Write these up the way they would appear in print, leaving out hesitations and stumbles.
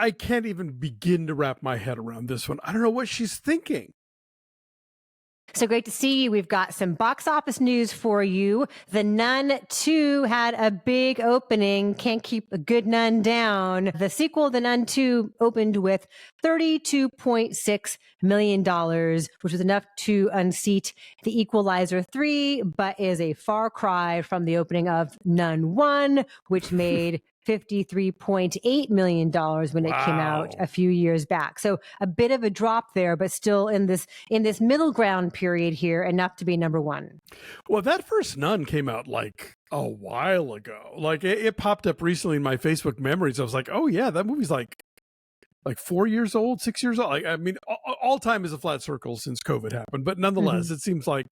I can't even begin to wrap my head around this one. I don't know what she's thinking. So great to see you. We've got some box office news for you. The Nun II had a big opening. Can't keep a good nun down. The sequel, The Nun II, opened with $32.6 million, which was enough to unseat The Equalizer 3, but is a far cry from the opening of Nun I, which made $53.8 million when it came out a few years back. So a bit of a drop there, but still in this middle ground period here, enough to be number one. Well, that first Nun came out like a while ago. Like it popped up recently in my Facebook memories. I was like, oh yeah, that movie's like 4 years old, 6 years old. I mean, all time is a flat circle since COVID happened, but nonetheless, it seems like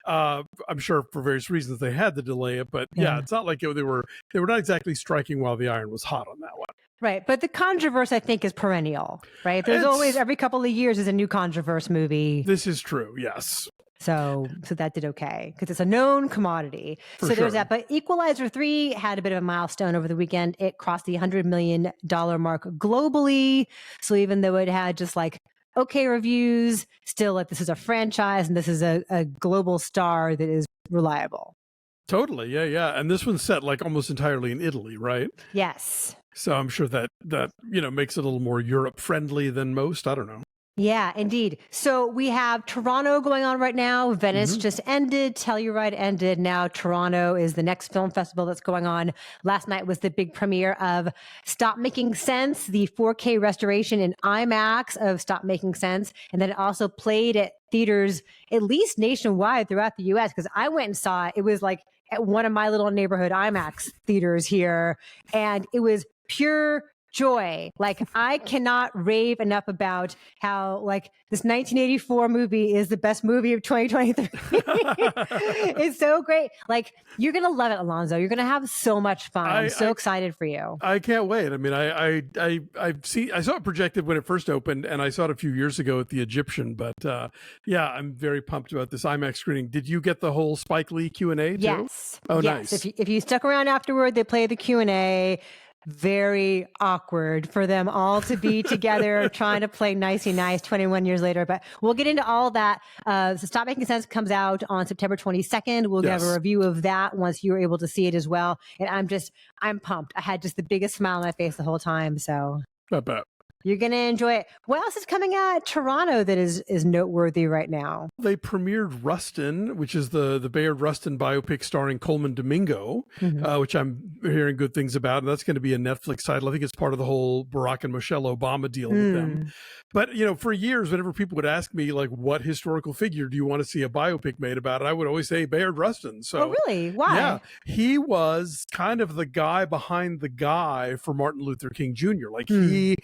I'm sure for various reasons they had to delay it. But yeah, it's not like they were not exactly striking while the iron was hot on that one. Right, but the controversy, I think, is perennial. Right, there's always every couple of years is a new controversy movie. This is true. Yes. So that did okay because it's a known commodity. So there's that. But Equalizer 3 had a bit of a milestone over the weekend. It crossed the $100 million mark globally. So even though it had just like okay reviews, still like this is a franchise and this is a global star that is reliable. Totally. Yeah. And this one's set like almost entirely in Italy, right? Yes. So I'm sure that makes it a little more Europe friendly than most. I don't know. Yeah, indeed. So we have Toronto going on right now. Venice just ended. Telluride ended. Now Toronto is the next film festival that's going on. Last night was the big premiere of Stop Making Sense, the 4K restoration in IMAX of Stop Making Sense. And then it also played at theaters, at least nationwide throughout the U.S. because I went and saw it. It was like at one of my little neighborhood IMAX theaters here. And it was pure joy. Like I cannot rave enough about how like this 1984 movie is the best movie of 2023. It's so great. Like you're going to love it, Alonso. You're going to have so much fun. I'm so excited for you. I can't wait. I mean, I saw it projected when it first opened and I saw it a few years ago at the Egyptian, but yeah, I'm very pumped about this IMAX screening. Did you get the whole Spike Lee Q&A too? Yes. Oh, yes. nice. If you stuck around afterward, they play the Q&A. Very awkward for them all to be together trying to play nicey nice 21 years later. But we'll get into all that. So Stop Making Sense comes out on September 22nd. We'll have a review of that once you're able to see it as well. And I'm pumped. I had just the biggest smile on my face the whole time. So I bet. You're going to enjoy it. What else is coming out of Toronto that is noteworthy right now? They premiered Rustin, which is the Bayard Rustin biopic starring Colman Domingo, which I'm hearing good things about. And that's going to be a Netflix title. I think it's part of the whole Barack and Michelle Obama deal with them. But, for years, whenever people would ask me, like, what historical figure do you want to see a biopic made about? I would always say Bayard Rustin. So, oh, really? Why? Yeah, he was kind of the guy behind the guy for Martin Luther King Jr. Like, he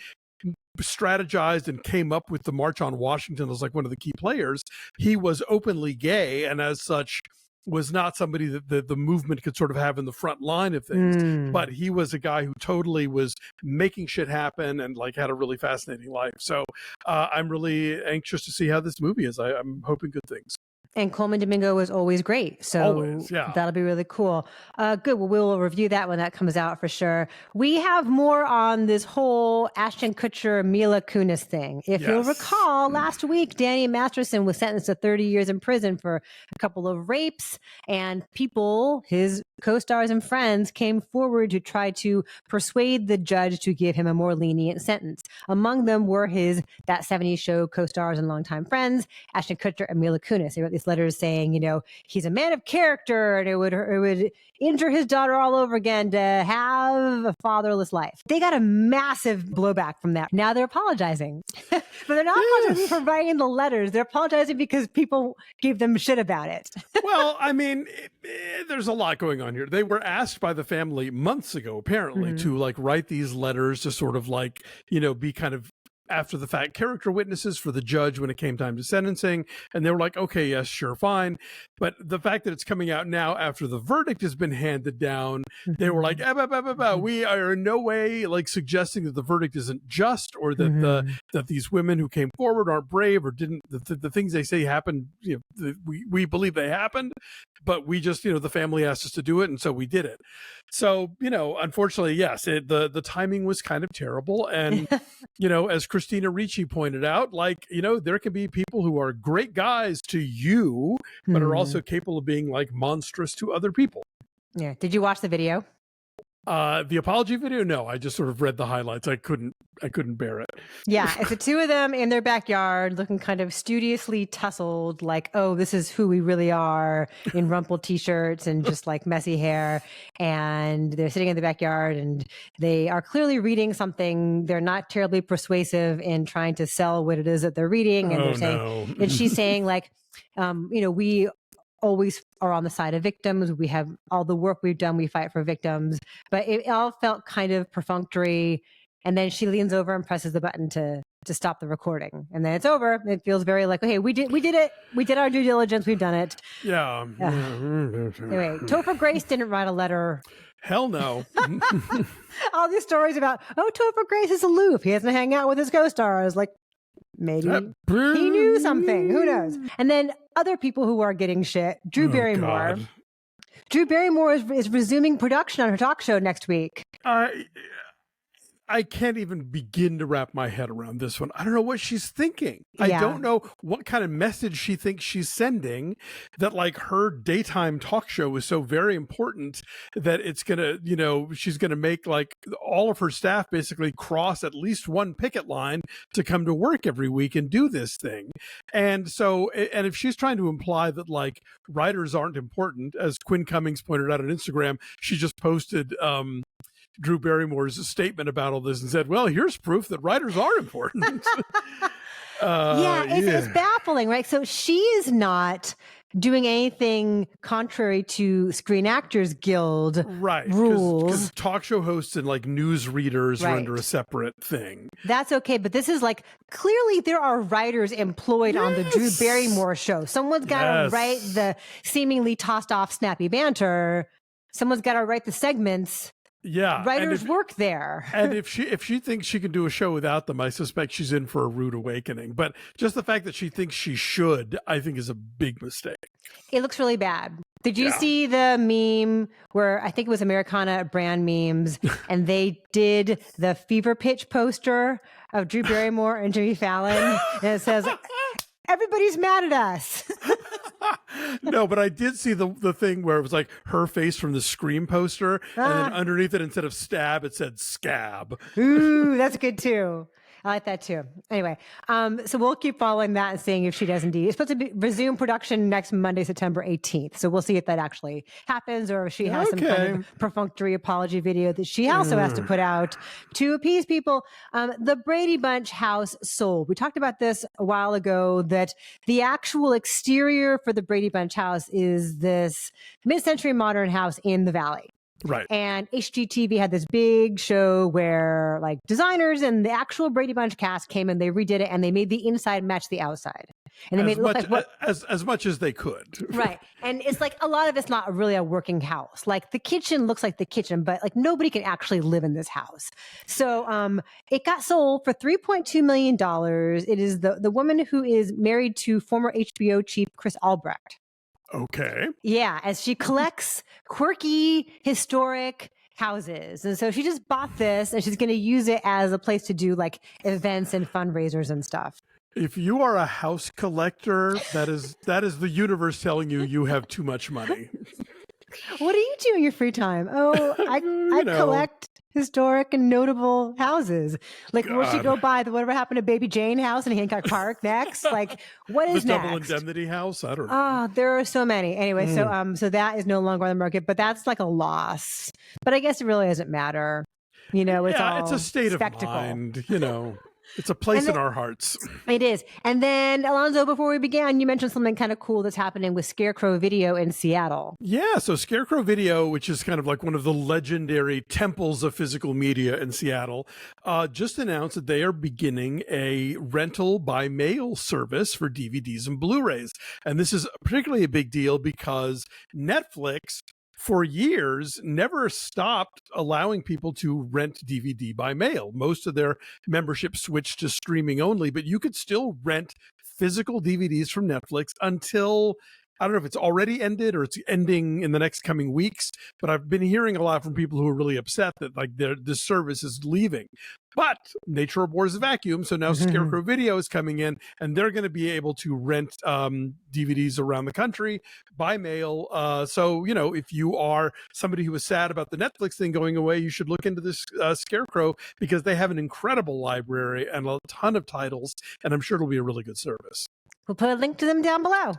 strategized and came up with the March on Washington as like one of the key players. He was openly gay and as such was not somebody that the movement could sort of have in the front line of things, but he was a guy who totally was making shit happen and like had a really fascinating life. So I'm really anxious to see how this movie is. I'm hoping good things. And Colman Domingo is always great. So that'll be really cool. Good. Well, we'll review that when that comes out for sure. We have more on this whole Ashton Kutcher, Mila Kunis thing. If you'll recall, last week, Danny Masterson was sentenced to 30 years in prison for a couple of rapes, and people, his co-stars and friends, came forward to try to persuade the judge to give him a more lenient sentence. Among them were his That 70s Show co-stars and longtime friends, Ashton Kutcher and Mila Kunis. They wrote these letters saying, he's a man of character and it would injure his daughter all over again to have a fatherless life. They got a massive blowback from that. Now they're apologizing. But they're not apologizing for writing the letters. They're apologizing because people gave them shit about it. Well, I mean, there's a lot going on here. They were asked by the family months ago, apparently, to like write these letters to sort of like, be kind of after the fact character witnesses for the judge when it came time to sentencing. And they were like, okay, yes, sure, fine. But the fact that it's coming out now after the verdict has been handed down, they were like, we are in no way like suggesting that the verdict isn't just or that that these women who came forward aren't brave or didn't, the things they say happened, we believe they happened, but we just, the family asked us to do it, and so we did it. So, unfortunately, yes, the timing was kind of terrible. And, as Christina Ricci pointed out, like, there can be people who are great guys to you, but are also capable of being like monstrous to other people. Yeah. Did you watch the video? The apology video? No, I just sort of read the highlights. I couldn't bear it. Yeah, it's the two of them in their backyard looking kind of studiously tussled, like, oh, this is who we really are, in rumpled t-shirts and just like messy hair. And they're sitting in the backyard and they are clearly reading something. They're not terribly persuasive in trying to sell what it is that they're reading. And they're saying, and she's saying like, we always are on the side of victims. We have all the work we've done. We fight for victims, but it all felt kind of perfunctory. And then she leans over and presses the button to stop the recording, and then it's over. It feels very like, okay, we did it. We did our due diligence. We've done it. Yeah. Anyway, Topher Grace didn't write a letter. Hell no. All these stories about, Topher Grace is aloof. He doesn't hang out with his co-stars. Like, maybe he knew something. Who knows? And then other people who are getting shit. Drew Barrymore. God. Drew Barrymore is resuming production on her talk show next week. I can't even begin to wrap my head around this one. I don't know what she's thinking. I don't know what kind of message she thinks she's sending, that like her daytime talk show is so very important that it's going to, she's going to make like all of her staff basically cross at least one picket line to come to work every week and do this thing. And so, and if she's trying to imply that like writers aren't important, as Quinn Cummings pointed out on Instagram, she just posted, Drew Barrymore's statement about all this and said, well, here's proof that writers are important. It's baffling, right? So she is not doing anything contrary to Screen Actors Guild rules. Because talk show hosts and like news readers are under a separate thing. That's okay. But this is like, clearly there are writers employed on the Drew Barrymore show. Someone's got to write the seemingly tossed off snappy banter. Someone's got to write the segments. Yeah, writers work there. And if she thinks she can do a show without them, I suspect she's in for a rude awakening. But just the fact that she thinks she should, I think, is a big mistake. It looks really bad. Did you see the meme where, I think it was Americana brand memes, and they did the fever pitch poster of Drew Barrymore and Jimmy Fallon, and it says, everybody's mad at us. No, but I did see the thing where it was like her face from the Scream poster, and then underneath it, instead of stab, it said scab. Ooh, that's good too. I like that too. Anyway, so we'll keep following that and seeing if she does indeed. It's supposed to resume production next Monday, September 18th. So we'll see if that actually happens, or if she has some kind of perfunctory apology video that she also has to put out to appease people. The Brady Bunch house sold. We talked about this a while ago, that the actual exterior for the Brady Bunch house is this mid-century modern house in the Valley. Right. And HGTV had this big show where like designers and the actual Brady Bunch cast came and they redid it, and they made the inside match the outside. And they made it look like as much as they could. Right. And it's like, a lot of it's not really a working house. Like the kitchen looks like the kitchen, but like nobody can actually live in this house. So it got sold for $3.2 million. It is the woman who is married to former HBO chief Chris Albrecht. Okay. Yeah, as she collects quirky, historic houses. And so she just bought this, and she's going to use it as a place to do like events and fundraisers and stuff. If you are a house collector, that is the universe telling you have too much money. What do you do in your free time? Oh, I collect historic and notable houses. Like, where she go buy the whatever happened to Baby Jane house in Hancock Park next? Like, what is the next? Double Indemnity house? I don't know. Oh, there are so many. Anyway, so that is no longer on the market, but that's like a loss. But I guess it really doesn't matter. It's a state spectacle. of mind. It's a place in our hearts. It is. And then, Alonso, before we began, you mentioned something kind of cool that's happening with Scarecrow Video in Seattle. Yeah, so Scarecrow Video, which is kind of like one of the legendary temples of physical media in Seattle, just announced that they are beginning a rental by mail service for DVDs and Blu-rays. And this is particularly a big deal because Netflix for years, never stopped allowing people to rent DVD by mail. Most of their membership switched to streaming only, but you could still rent physical DVDs from Netflix until, I don't know if it's already ended or it's ending in the next coming weeks, but I've been hearing a lot from people who are really upset that like this service is leaving. But nature abhors a vacuum, so now Scarecrow Video is coming in, and they're going to be able to rent DVDs around the country by mail. So, you know, if you are somebody who is sad about the Netflix thing going away, you should look into this Scarecrow, because they have an incredible library and a ton of titles, and I'm sure it'll be a really good service. We'll put a link to them down below.